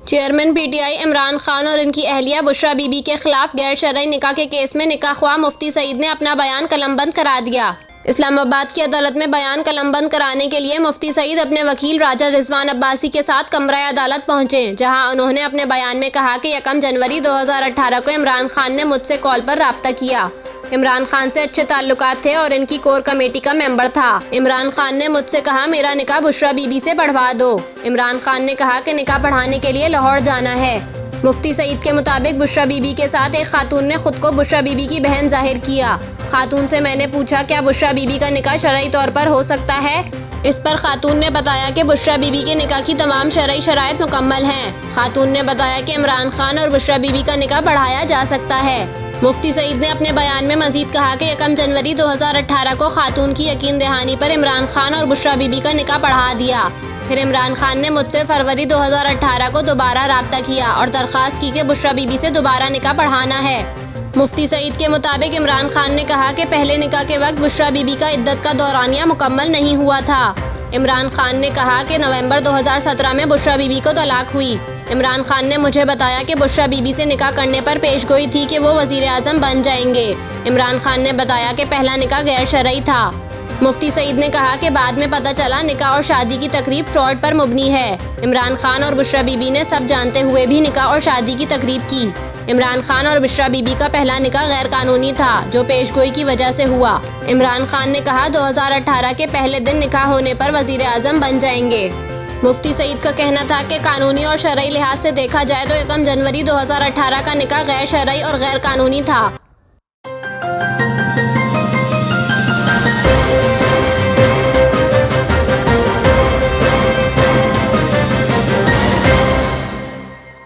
Chairman PTI Imran Khan और इनकी अहलिया बुशरा बीबी के खिलाफ गैर शरई निकाह के केस में निकाह ख्वाह मुफ्ती सईद ने अपना बयान कलमबंद करा दिया। इस्लामाबाद की अदालत में बयान कलमबंद कराने के लिए मुफ्ती सईद अपने वकील राजा रिजवान अब्बासी के साथ कमरा अदालत पहुंचे, जहां उन्होंने अपने बयान में कहा कि 1 जनवरी 2018 को इमरान खान ने मुझसे कॉल पर राब्ता किया। इमरान खान से अच्छे ताल्लुकात थे और इनकी कोर कमेटी का मेंबर था। इमरान खान ने मुझसे कहा मेरा निकाह बुशरा बीबी से पढ़वा दो। इमरान खान ने कहा कि निकाह पढ़ाने के लिए लाहौर जाना है। मुफ्ती सईद के मुताबिक बुशरा बीबी के साथ एक खातून ने खुद को बुशरा बीबी की बहन जाहिर किया। खातून से मैंने पूछा क्या बुशरा बीबी का निकाह शरई तौर पर हो सकता है। इस पर खातून ने बताया कि बुशरा बीबी के निकाह की तमाम शरई शराइत मुकम्मल हैं। खातून ने बताया कि इमरान खान और बुशरा बीबी का निकाह पढ़ाया जा सकता है। मुफ्ती सईद ने अपने बयान में मजीद कहा कि 1 जनवरी 2018 को खातून की यकीन दहानी पर इमरान खान और बुशरा बीबी का निकाह पढ़ा दिया। फिर इमरान खान ने मुझसे फरवरी 2018 को दोबारा राब्ता किया और दरख्वास्त की कि बुशरा बीबी से दोबारा निकाह पढ़ाना है। मुफ्ती सईद के मुताबिक इमरान खान ने कहा कि पहले निकाह के वक्त बुशरा बीबी का इद्दत का दौरानिया मुकम्मल नहीं हुआ था। इमरान खान ने कहा कि नवंबर 2017 में बुशरा बीबी को तलाक हुई। इमरान खान ने मुझे बताया कि बुशरा बीबी से निकाह करने पर पेशगोई थी कि वो वज़ीर आज़म बन जाएंगे। इमरान खान ने बताया कि पहला निकाह गैर शरई था। मुफ्ती सईद ने कहा कि बाद में पता चला निकाह और शादी की तकरीब फ्रॉड पर मुबनी है। इमरान खान और बुशरा बीबी ने सब जानते हुए भी निकाह और शादी की तकरीब की। इमरान खान और बुशरा बीबी का पहला निकाह गैर कानूनी था, जो पेशगोई की वजह से हुआ। इमरान खान ने कहा 2018 के पहले दिन निकाह होने पर वज़ीर आज़म बन जाएंगे। मुफ्ती सईद का कहना था कि कानूनी और शरई लिहाज से देखा जाए तो 1 जनवरी 2018 का निकाह गैर शरई और गैर कानूनी था।